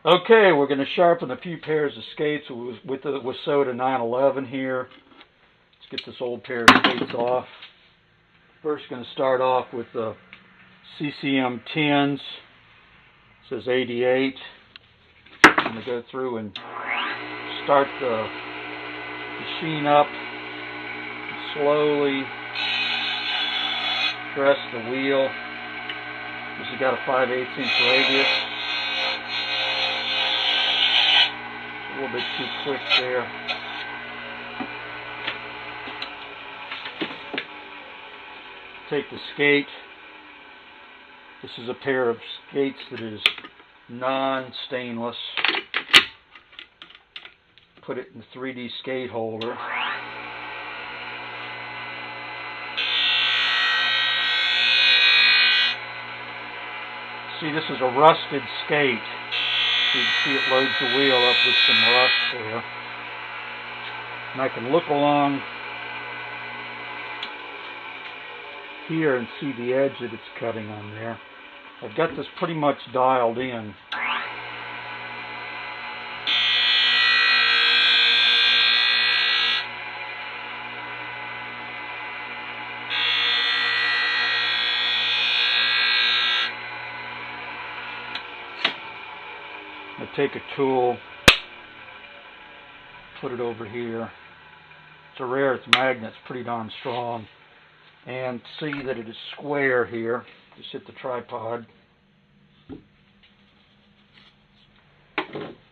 Okay, we're going to sharpen a few pairs of skates with the Wissota 911 here. Let's get this old pair of skates off. First, going to start off with the CCM 10s. It says 88. I'm going to go through and start the machine up. Slowly press the wheel. This has got a 5/8" radius. A little bit too quick there. Take the skate. This is a pair of skates that is non-stainless. Put it in the 3D skate holder. See, this is a rusted skate. You can see it loads the wheel up with some rust there. And I can look along here and see the edge that it's cutting on there. I've got this pretty much dialed in. I take a tool, put it over here. It's a rare earth magnet, it's pretty darn strong. And see that it is square here. Just hit the tripod.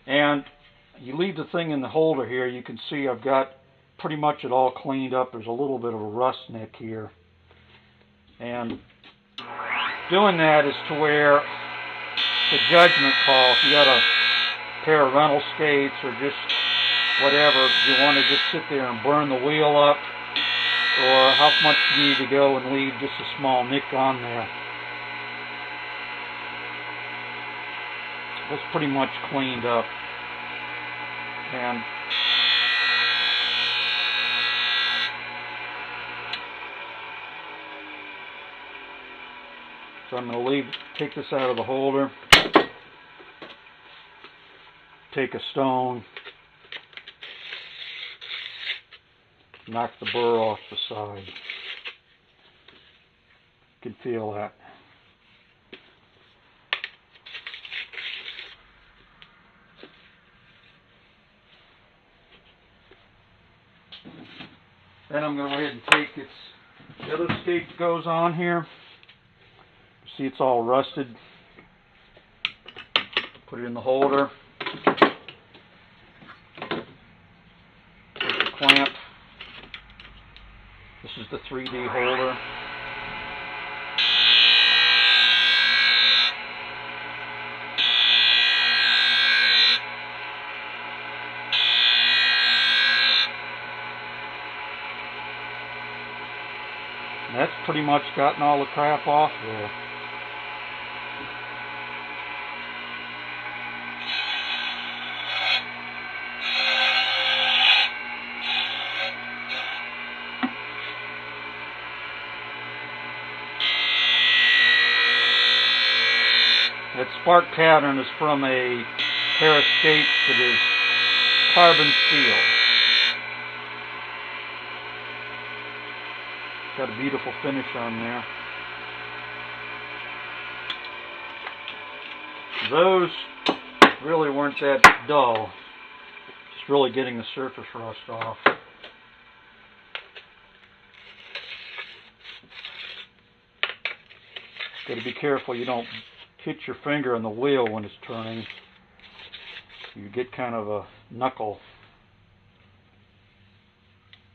And you leave the thing in the holder here, you can see I've got pretty much it all cleaned up. There's a little bit of a rust nick here. And doing that is to where the judgment call, if you got a pair of rental skates or just whatever, you want to just sit there and burn the wheel up, or how much you need to go and leave just a small nick on there. That's pretty much cleaned up. And so I'm going to take this out of the holder, take a stone, knock the burr off the side. You can feel that. Then I'm going to go ahead and take the other skate that goes on here. See, it's all rusted. Put it in the holder. Take the clamp. This is the 3D holder. And that's pretty much gotten all the crap off there. That spark pattern is from a pair of skates that is carbon steel. Got a beautiful finish on there. Those really weren't that dull. Just really getting the surface rust off. Got to be careful you don't hit your finger on the wheel when it's turning. You get kind of a knuckle.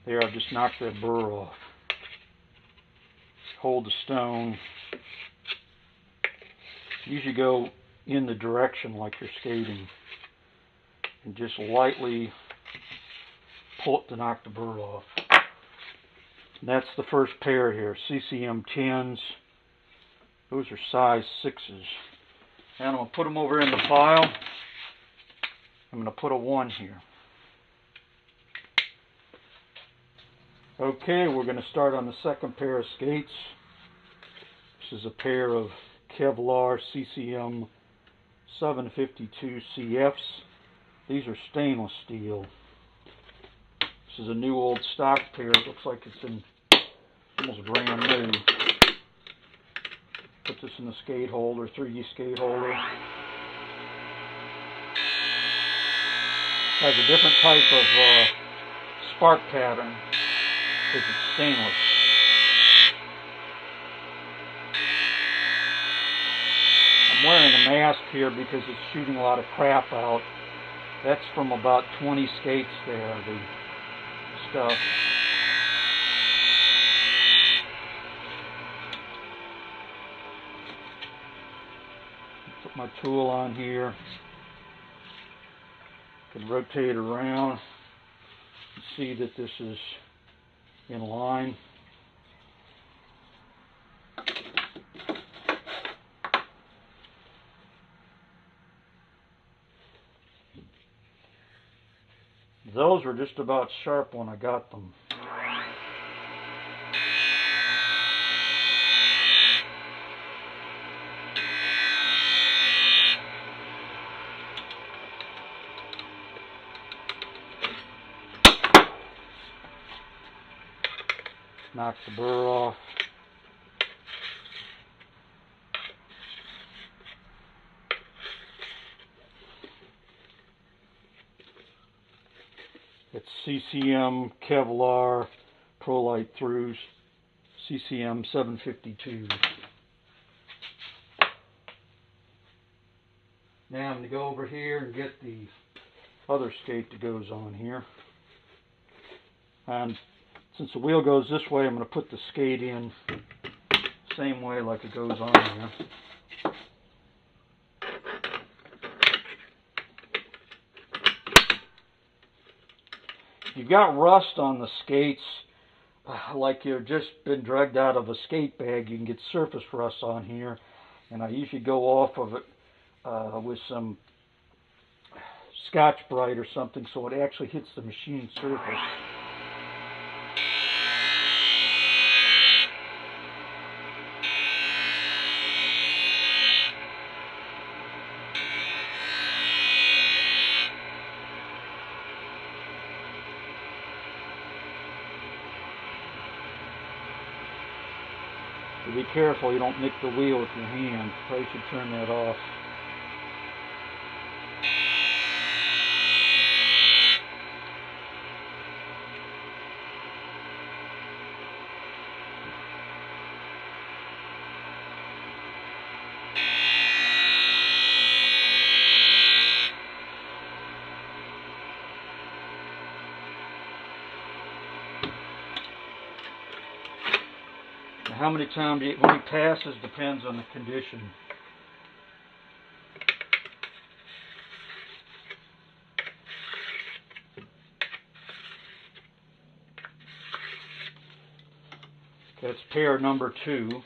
There, I've just knocked that burr off. Hold the stone. Usually go in the direction like you're skating. And just lightly pull it to knock the burr off. And that's the first pair here, CCM 10s. Those are size 6s. And I'm going to put them over in the pile. I'm going to put a 1 here. Okay, we're going to start on the second pair of skates. This is a pair of Kevlar CCM 752 CFs. These are stainless steel. This is a new old stock pair. It looks like it's in almost brand new. Put this in the skate holder, 3D skate holder. Has a different type of spark pattern because it's stainless. I'm wearing a mask here because it's shooting a lot of crap out. That's from about 20 skates there, the stuff. Put my tool on here. Can rotate around and see that this is in line. Those were just about sharp when I got them. Knock the burr off. It's CCM Kevlar Prolite throughs, CCM 752. Now I'm going to go over here and get the other skate that goes on here. And since the wheel goes this way, I'm going to put the skate in the same way like it goes on here. If you've got rust on the skates, like you've just been dragged out of a skate bag, you can get surface rust on here. And I usually go off of it with some Scotch-Brite or something so it actually hits the machine surface. Be careful you don't nick the wheel with your hand. Probably should turn that off. How many times when he passes depends on the condition. That's pair number 2.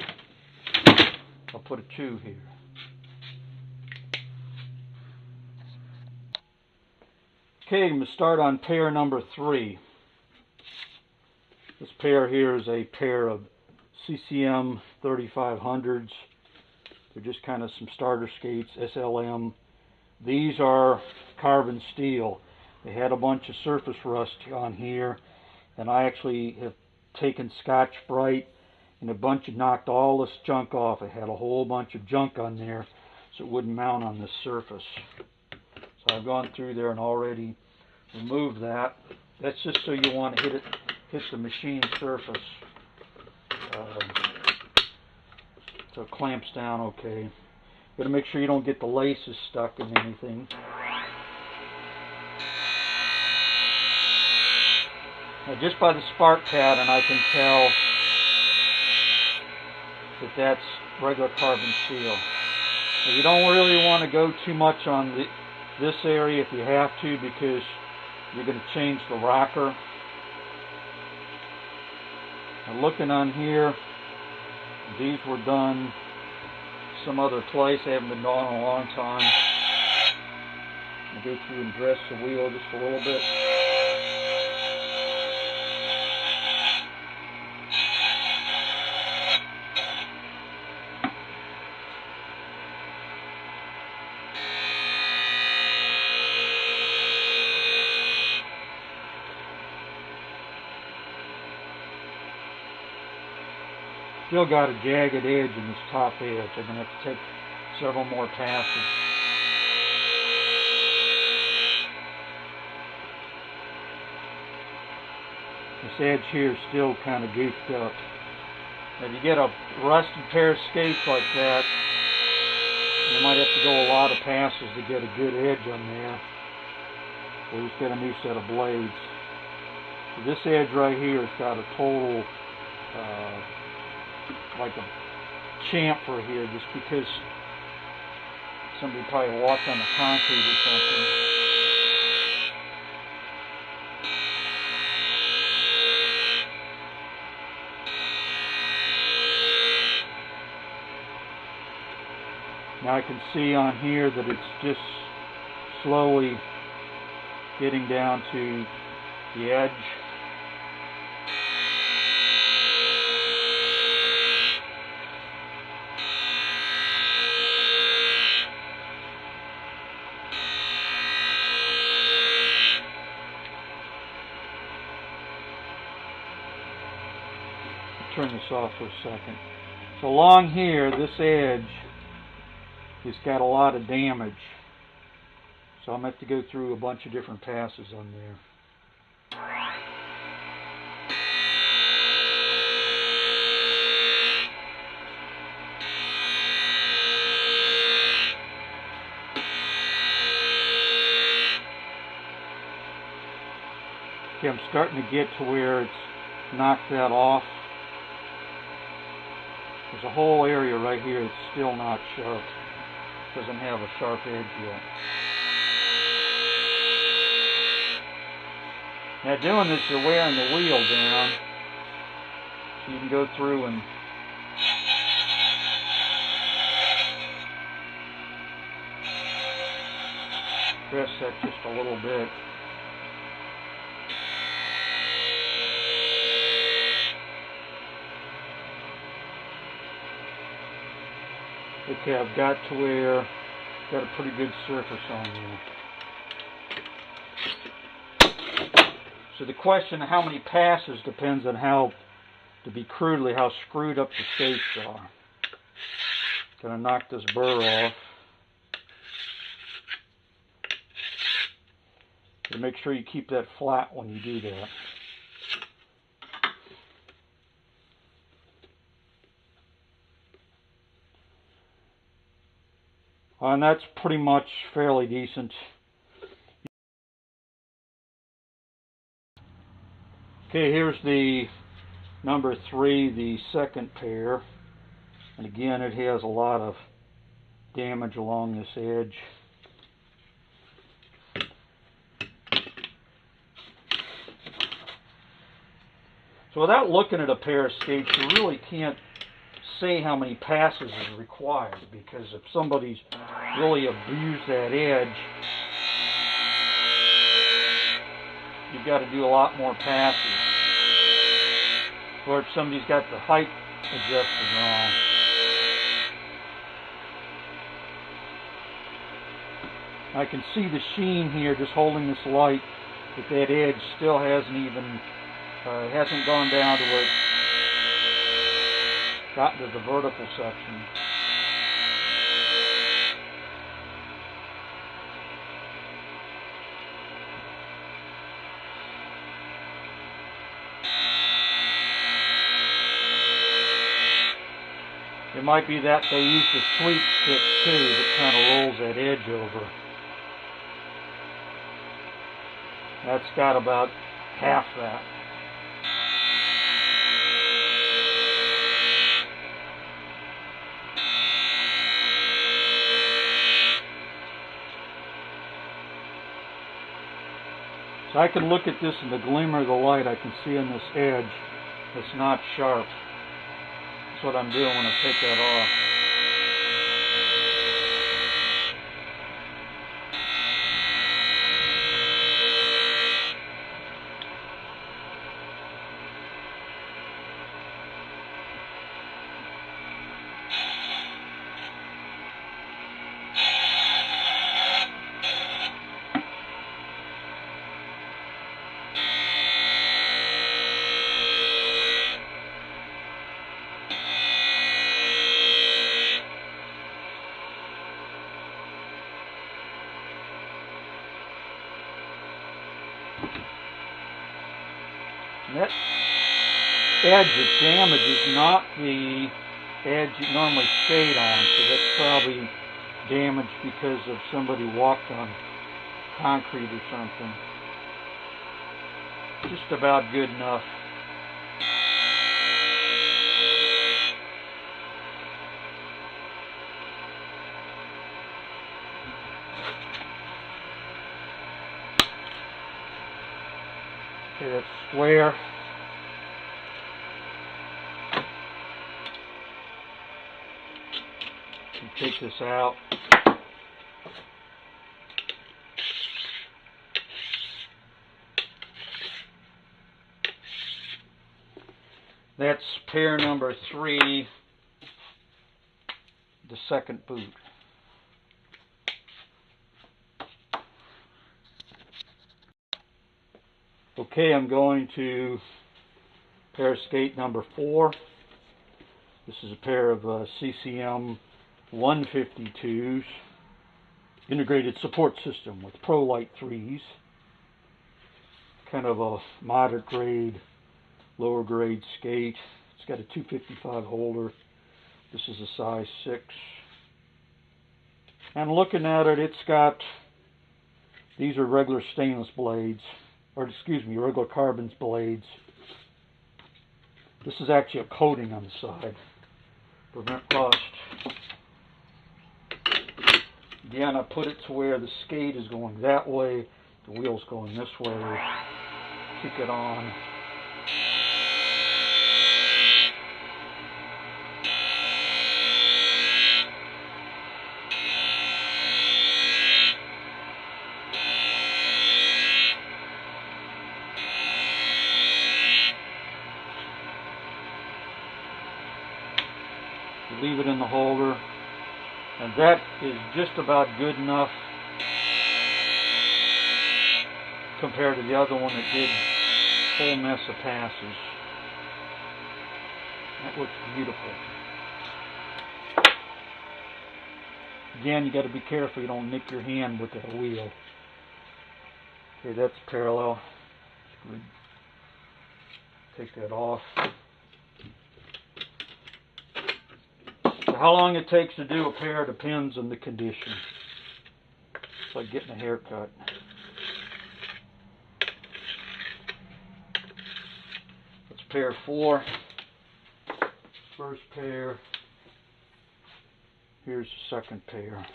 I'll put a 2 here. Okay, I'm going to start on pair number 3. This pair here is a pair of CCM 3500s. They're just kind of some starter skates, SLM. These are carbon steel. They had a bunch of surface rust on here, and I actually have taken Scotch-Brite and knocked all this junk off. It had a whole bunch of junk on there, so it wouldn't mount on this surface. So I've gone through there and already removed that. That's just so you want to hit the machine surface. So it clamps down okay. You got to make sure you don't get the laces stuck in anything. Now just by the spark pattern I can tell that that's regular carbon steel. Now, you don't really want to go too much on this area if you have to, because you're going to change the rocker. Now looking on here, these were done some other place. They haven't been done in a long time. I'll go through and dress the wheel just a little bit. still got a jagged edge in this top edge. I'm going to have to take several more passes. This edge here is still kind of goofed up. If you get a rusted pair of skates like that, you might have to go a lot of passes to get a good edge on there. We'll just get a new set of blades. So this edge right here has got a total, like a chamfer here, just because somebody probably walked on the concrete or something. Now I can see on here that it's just slowly getting down to the edge. Turn this off for a second. So along here, this edge has got a lot of damage. So I'm going to have to go through a bunch of different passes on there. Okay, I'm starting to get to where it's knocked that off. There's a whole area right here that's still not sharp. Doesn't have a sharp edge yet. Now doing this, you're wearing the wheel down, so you can go through and press that just a little bit. Okay, I've got to where I've got a pretty good surface on there. So the question of how many passes depends on how, to be crudely, how screwed up the skates are. Gonna knock this burr off. And make sure you keep that flat when you do that. And that's pretty much fairly decent. Okay, here's the number 3, the second pair. And again, it has a lot of damage along this edge. So without looking at a pair of skates, you really can't say how many passes is required, because if somebody's really abused that edge, you've got to do a lot more passes. Or if somebody's got the height adjusted wrong. I can see the sheen here just holding this light, but that edge still hasn't even, hasn't gone down to where it's gotten to the vertical section. It might be that they use the sweep stick too that kind of rolls that edge over. That's got about half that. So I can look at this in the glimmer of the light. I can see on this edge it's not sharp. That's what I'm doing when I take that off. And that edge that's damaged is not the edge you normally skate on, so that's probably damaged because of somebody walked on concrete or something. Just about good enough. Okay, that's square. You take this out. That's pair number 3, the second boot. Okay, I'm going to pair skate number 4. This is a pair of CCM 152s, integrated support system with Pro Light 3s. Kind of a moderate grade, lower grade skate. It's got a 255 holder. This is a size 6. And looking at it, it's got, these are regular stainless blades, or excuse me, regular carbon blades. This is actually a coating on the side to prevent rust. Again, I put it to where the skate is going that way, the wheel's going this way. Kick it on. Leave it in the holder, and that is just about good enough compared to the other one that did a whole mess of passes. That looks beautiful. Again, you got to be careful you don't nick your hand with that wheel. Okay, that's parallel. Good. Take that off. How long it takes to do a pair depends on the condition. It's like getting a haircut. That's pair 4. First pair. Here's the second pair.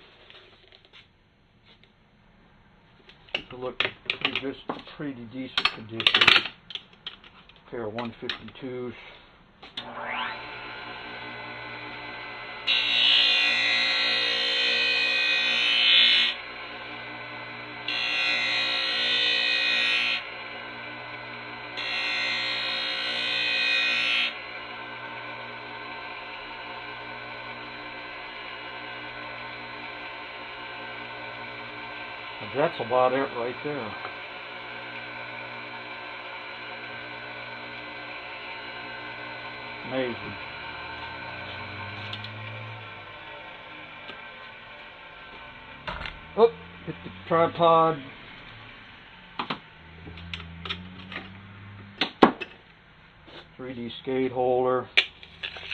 They look pretty decent condition. Pair of 152s. That's about it right there. Amazing. Oh, hit the tripod. .3D skate holder.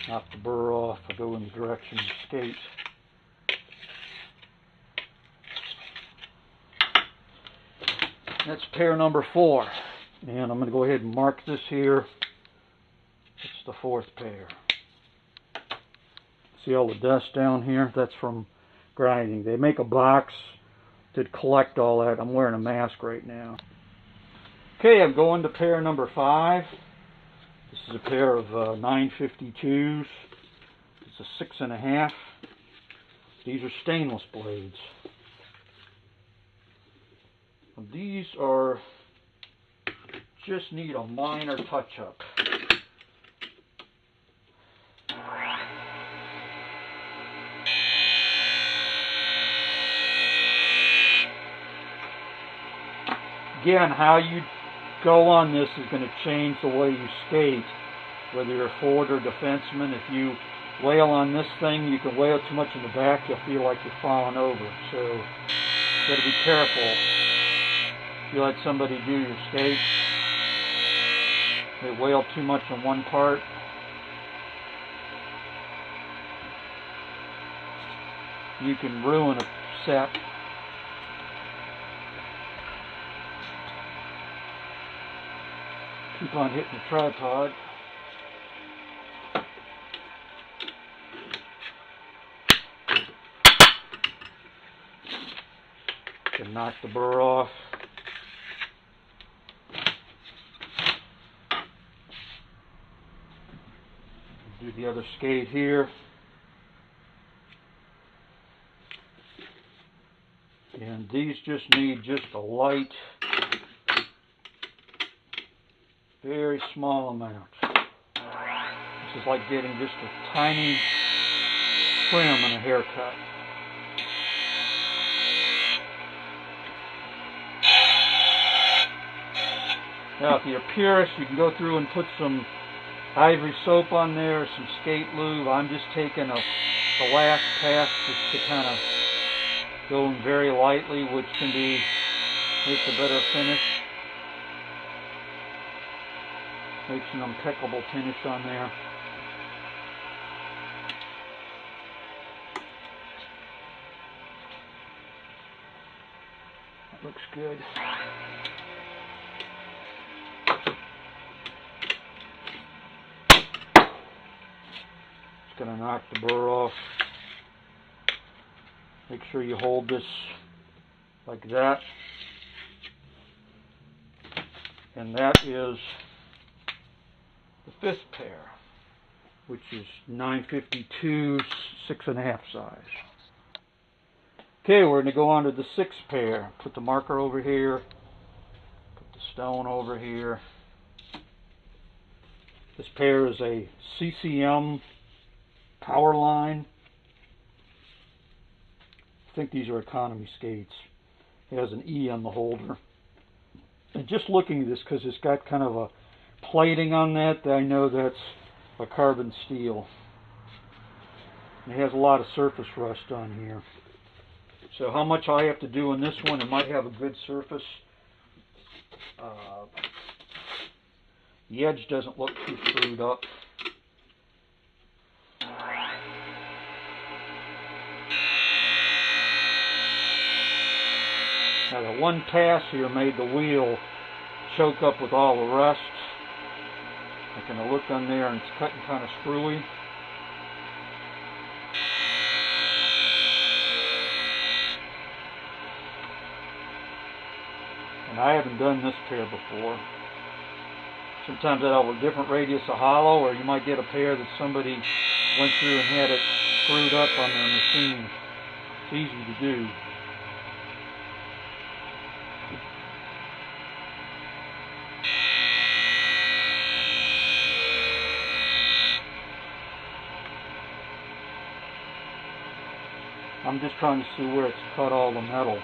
Knock the burr off. I go in the direction of the skate. That's pair number 4, and I'm going to go ahead and mark this here. It's the 4th pair. See all the dust down here? That's from grinding. They make a box to collect all that. I'm wearing a mask right now. Okay, I'm going to pair number 5. This is a pair of 952s. It's a 6.5. These are stainless blades. These are just need a minor touch-up. Again, how you go on this is going to change the way you skate, whether you're a forward or defenseman. If you wail on this thing, you can wail too much in the back, you'll feel like you're falling over. So you got to be careful. If you let somebody do your skate, They wail too much on one part. You can ruin a set. Keep on hitting the tripod. Can knock the burr off. Do the other skate here. And these just need just a light, very small amount. This is like getting just a tiny trim and a haircut. Now, if you're a purist, you can go through and put some ivory soap on there, some skate lube. I'm just taking the last pass just to kind of going very lightly, which can be makes a better finish. Makes an impeccable finish on there. That looks good. Just gonna knock the burr off. Make sure you hold this like that. And that is the 5th pair, which is 952 6.5 size. Okay, we're going to go on to the 6th pair. Put the marker over here. Put the stone over here. This pair is a CCM power line. I think these are economy skates. It has an E on the holder. And just looking at this, because it's got kind of a plating on that, I know that's a carbon steel. And it has a lot of surface rust on here. So how much I have to do on this one, it might have a good surface. The edge doesn't look too screwed up. Now the one pass here made the wheel choke up with all the rust. I can look on there and it's cutting kind of screwy. And I haven't done this pair before. Sometimes they'll have a different radius of hollow, or you might get a pair that somebody went through and had it screwed up on their machine. It's easy to do. I'm just trying to see where it's cut all the metal.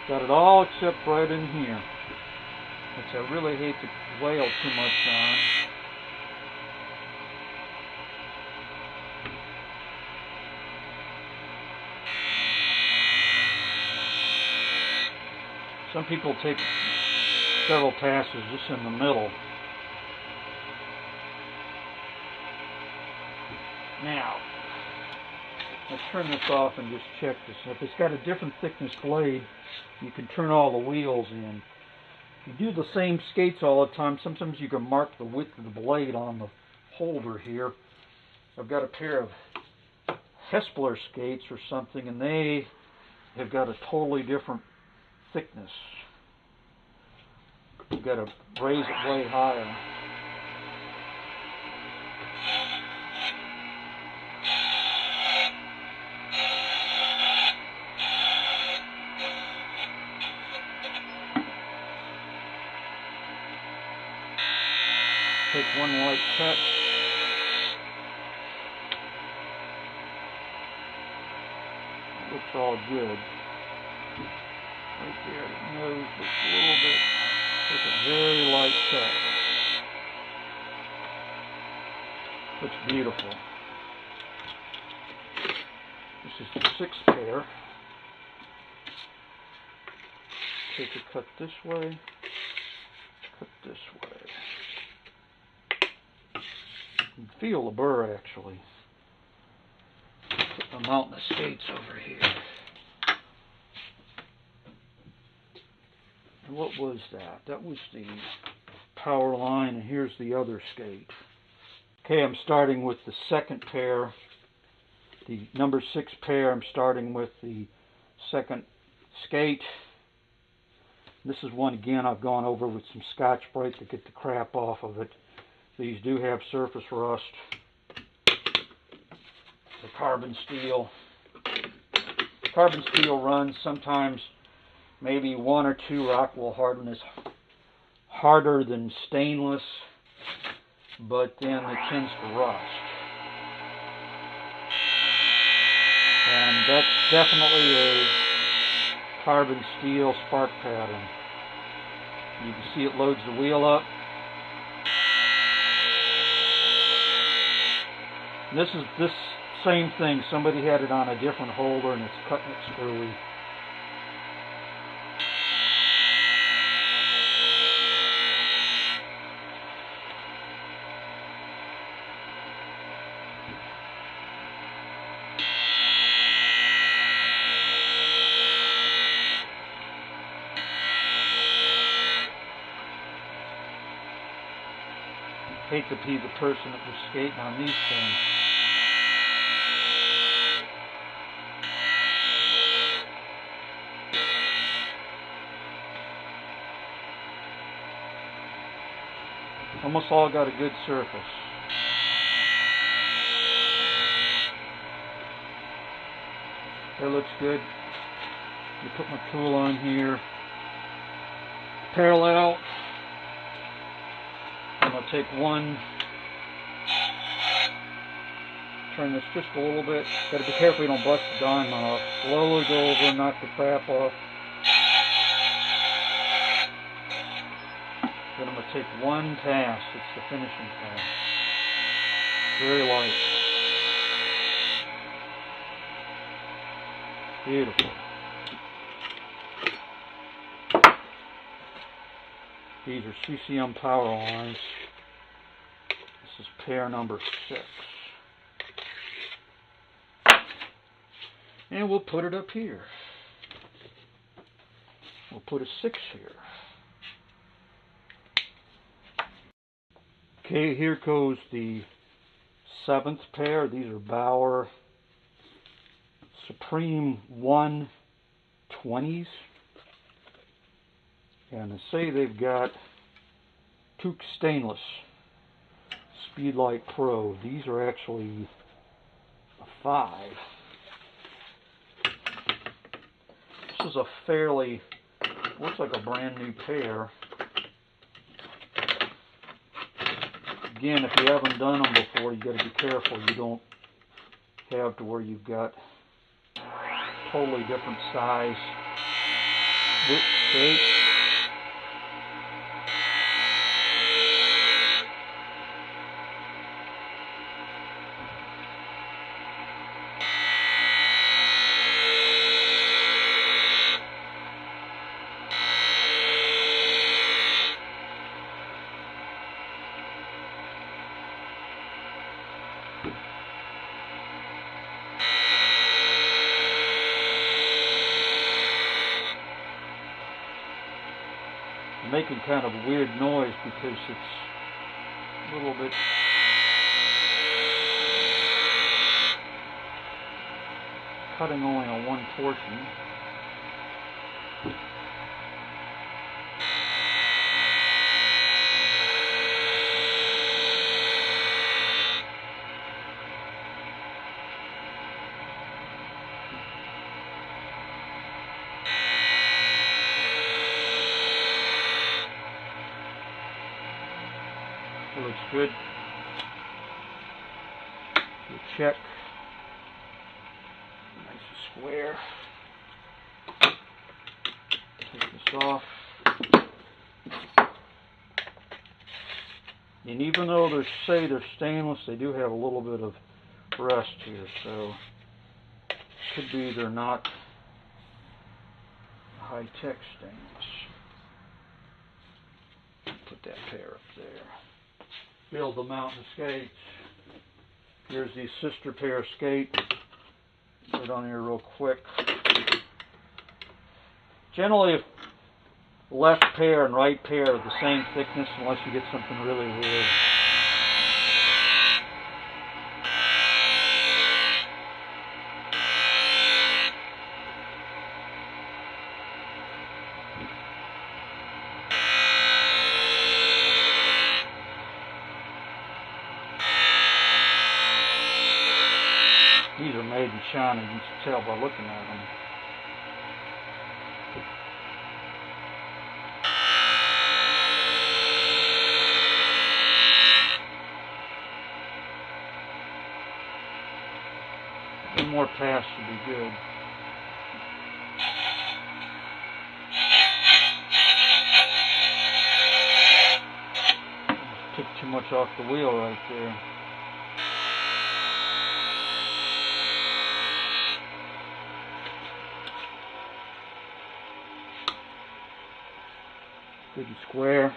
Got it all except right in here, which I really hate to wail too much on. Some people take several passes just in the middle. Now, let's turn this off and just check this. If it's got a different thickness blade, you can turn all the wheels in. If you do the same skates all the time, sometimes you can mark the width of the blade on the holder here. I've got a pair of Hespler skates or something, and they have got a totally different thickness. You've got to raise it way higher. Take one light cut. It looks all good. Right there, the nose looks a little bit. Take a very light cut. Looks beautiful. Just is the 6th pair. Take a cut this way, cut this way. You can feel the burr actually. Put the mountain of skates over here. And what was that? That was the power line, and here's the other skate. Okay, I'm starting with the 2nd pair. The number 6 pair, I'm starting with the 2nd skate. This is one, again, I've gone over with some Scotch-Brite to get the crap off of it. These do have surface rust. The carbon steel. Carbon steel runs sometimes maybe 1 or 2 rock wool hardness harder than stainless, but then it tends to rust. And that's definitely a carbon steel spark pattern. You can see it loads the wheel up. This is this same thing. Somebody had it on a different holder and it's cutting it screwy. Hate to be the person that was skating on these things. Almost all got a good surface. That looks good. You put my tool on here. Parallel. I'm going to take one, turn this just a little bit. Got to be careful you don't bust the diamond off. Slowly go over and knock the crap off. Then I'm going to take one pass. It's the finishing pass. Very light. Beautiful. These are CCM power lines. This is pair number 6. And we'll put it up here. We'll put a 6 here. Okay, here goes the 7th pair. These are Bauer Supreme 120s. And they say they've got Took Stainless Speedlight Pro. These are actually a 5. This is a fairly, looks like a brand new pair. Again, if you haven't done them before, you got to be careful you don't have to where you've got totally different size width skates. Making kind of a weird noise because it's a little bit cutting only on one portion. It looks good. You check. Nice and square. Take this off. And even though they say they're stainless, they do have a little bit of rust here. So Could be they're not high-tech stainless. Put that pair up there. Build the mountain skates. Here's the sister pair of skate. Put it on here real quick. Generally, if left pair and right pair are the same thickness, unless you get something really weird. These are made in China, you can tell by looking at them. One more pass should be good. Took too much off the wheel right there. Good and square.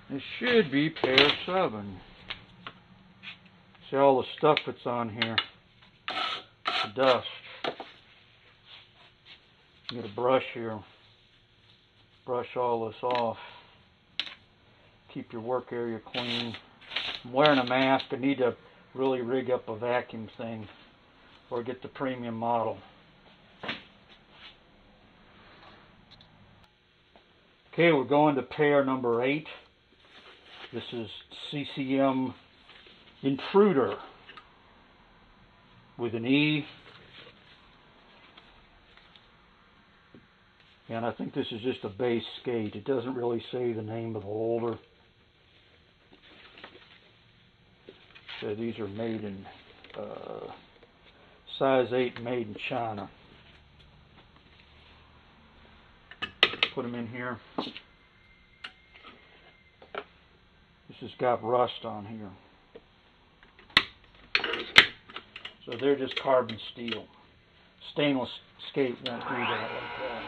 This should be pair 7. See all the stuff that's on here. The dust. Get a brush here. Brush all this off. Keep your work area clean. I'm wearing a mask. I need to really rig up a vacuum thing or get the premium model. Okay, we're going to pair number 8. This is CCM Intruder with an E. And I think this is just a base skate. It doesn't really say the name of the holder. So these are made in size 8, made in China. Put them in here. This has got rust on here. So they're just carbon steel. Stainless skate won't do that like that.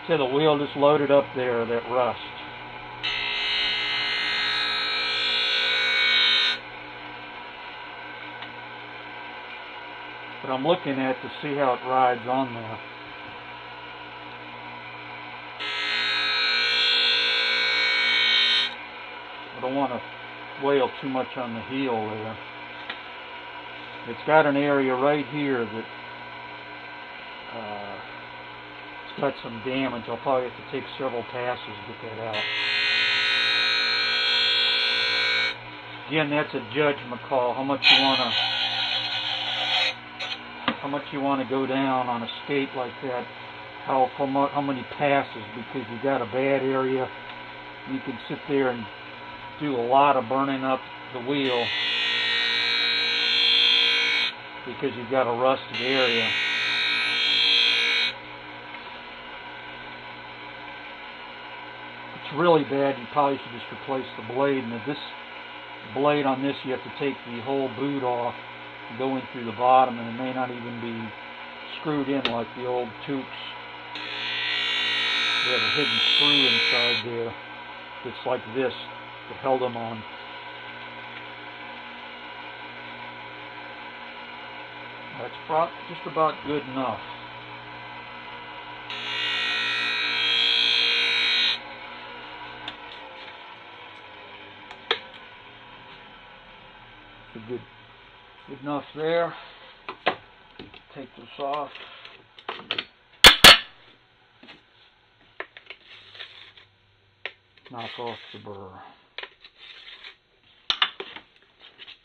See, the wheel just loaded up there, that rust. But I'm looking at to see how it rides on there. I don't want to wail too much on the heel there. It's got an area right here that it's got some damage. I'll probably have to take several passes to get that out. Again, that's a judgment call. How much you want to go down on a skate like that? How many passes? Because you got a bad area, you can sit there and do a lot of burning up the wheel because you've got a rusted area. If it's really bad, you probably should just replace the blade. And this blade on this, you have to take the whole boot off and go in through the bottom, and it may not even be screwed in like the old Tukes. They have a hidden screw inside there that's like this that held them on. That's just about good enough. So good enough there. Take this off. Knock off the burr.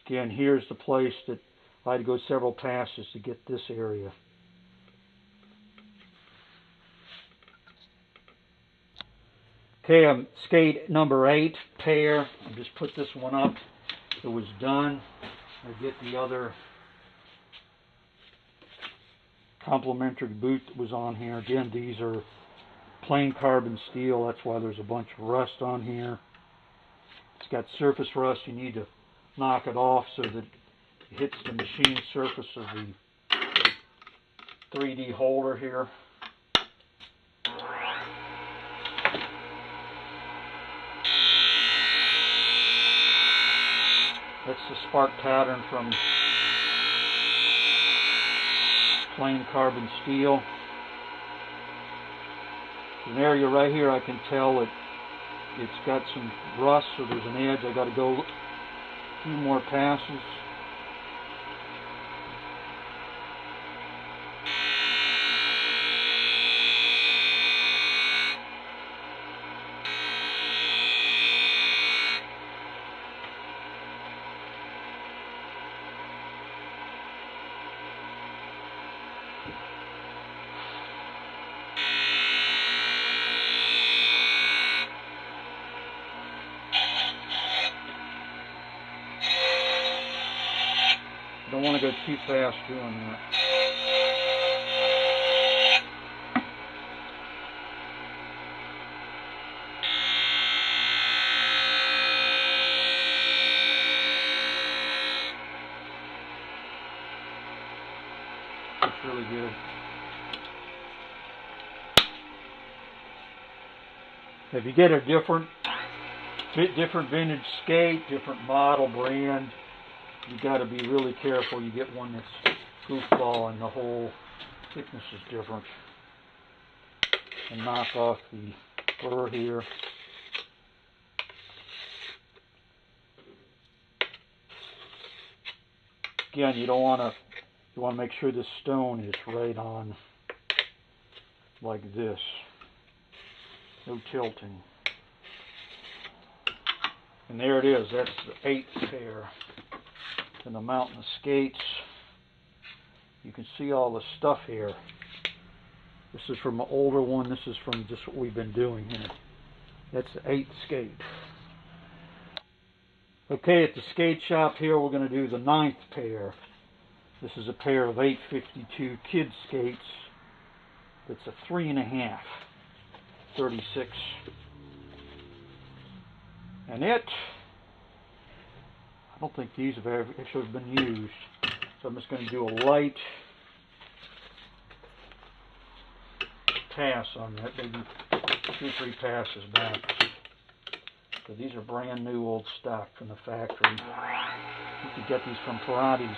Again, here's the place that I had to go several passes to get this area. Okay, skate number 8 pair. I just put this one up. It was done. I get the other complimentary boot that was on here. Again, these are plain carbon steel. That's why there's a bunch of rust on here. It's got surface rust. You need to knock it off so that it hits the machine surface of the 3D holder here. That's the spark pattern from plain carbon steel. An area right here I can tell that it's got some rust, so there's an edge. I got to go a few more passes. Don't want to go too fast doing that. It's really good. If you get a different vintage skate, different model, brand, you got to be really careful. You get one that's goofball and the whole thickness is different. And knock off the burr here. Again, you want to make sure the stone is right on like this. No tilting. And there it is. That's the 8th pair. And the mountain of skates. You can see all the stuff here. This is from an older one. This is from just what we've been doing here. That's the 8th skate. Okay, at the skate shop here, we're going to do the 9th pair. This is a pair of 852 kid skates. It's a 3.5, 36. And I don't think these have actually been used. So I'm just going to do a light pass on that, maybe 2 or 3 passes back. So these are brand new old stock from the factory. You could get these from Pilates.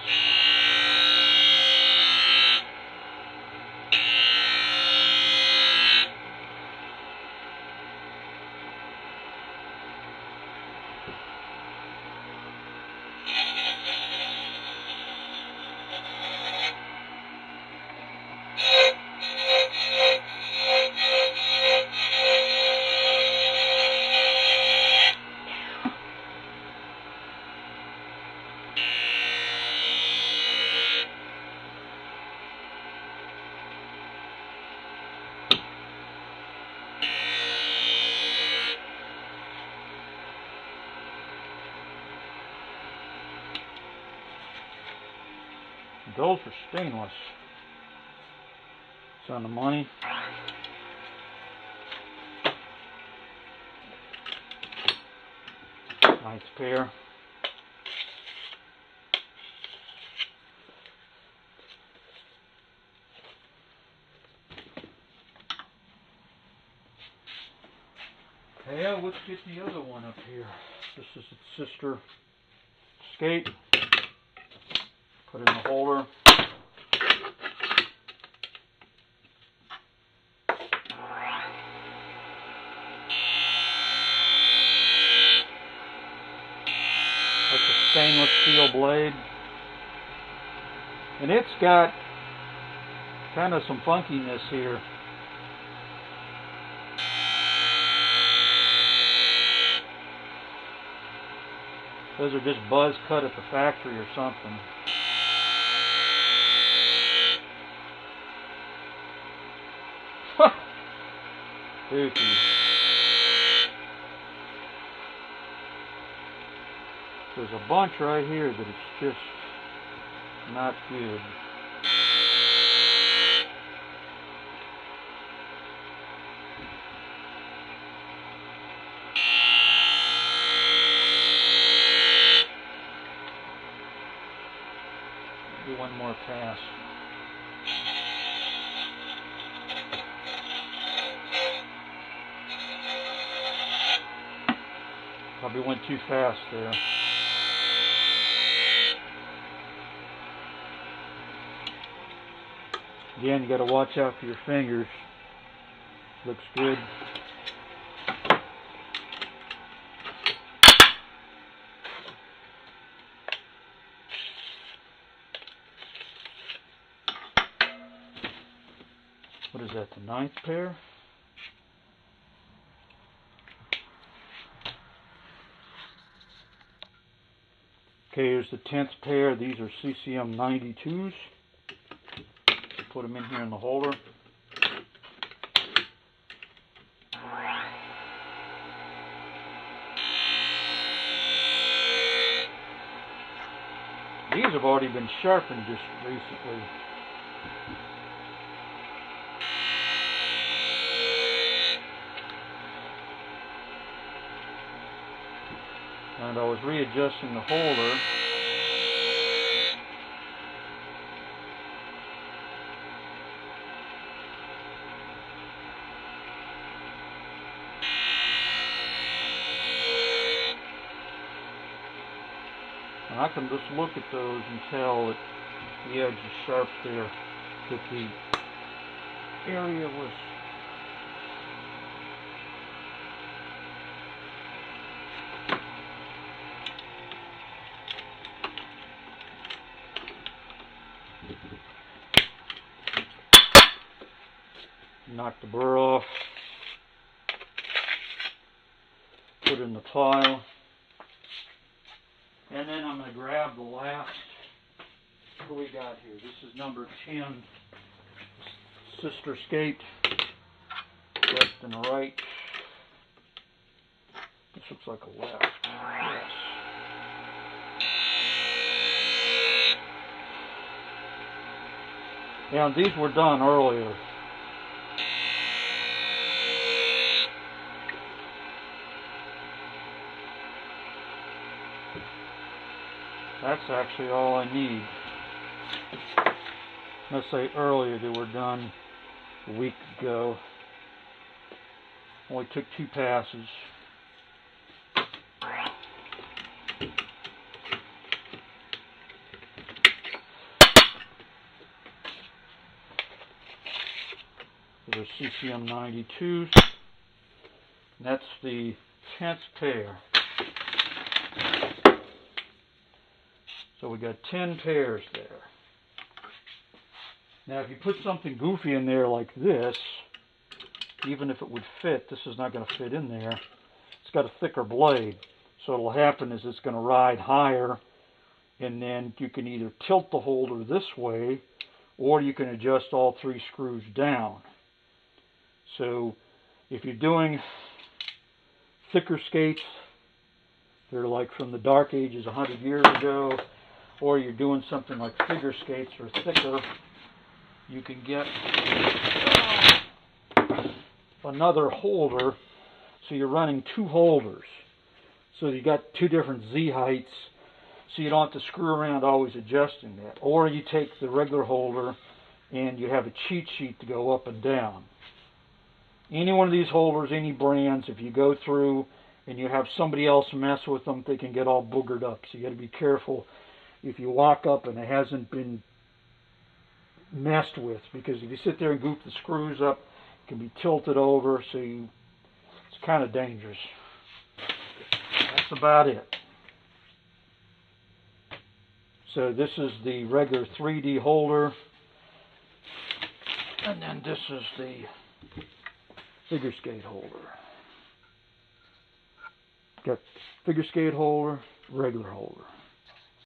Those are stainless. It's on the money. Nice pair. Yeah, let's get the other one up here. This is its sister skate. Put it in the holder. That's a stainless steel blade. And it's got kind of some funkiness here. Those are just buzz cut at the factory or something. Goofy. there's a bunch right here that it's just not good. Do one more pass. Probably went too fast there. Again, you got to watch out for your fingers. Looks good. What is that, the 9th pair? Okay, here's the 10th pair. These are CCM 92s. Put them in here in the holder. These have already been sharpened just recently. And I was readjusting the holder. And I can just look at those and tell that the edge is sharp there, that the area was knock the burr off, put it in the pile, and then I'm going to grab the last, what we got here? This is number 10, sister skate, left and right. This looks like a left. Yes. Yeah, and these were done earlier. That's actually all I need. Let's say earlier they were done a week ago. Only took 2 passes. Those are CCM 92s. That's the 10th pair. So we got 10 pairs there. Now if you put something goofy in there like this, even if it would fit, this is not going to fit in there. It's got a thicker blade. So what will happen is it's going to ride higher, and then you can either tilt the holder this way, or you can adjust all 3 screws down. So if you're doing thicker skates, they're like from the dark ages 100 years ago, or you're doing something like figure skates or thicker, you can get another holder. So you're running 2 holders. So you got 2 different Z heights, so you don't have to screw around always adjusting that. Or you take the regular holder and you have a cheat sheet to go up and down. Any one of these holders, any brands, if you go through and you have somebody else mess with them, they can get all boogered up. So you got to be careful if you walk up and it hasn't been messed with, because if you sit there and goof the screws up, it can be tilted over, so it's kind of dangerous. That's about it. So this is the regular 3D holder, and then this is the figure skate holder. Got figure skate holder, regular holder.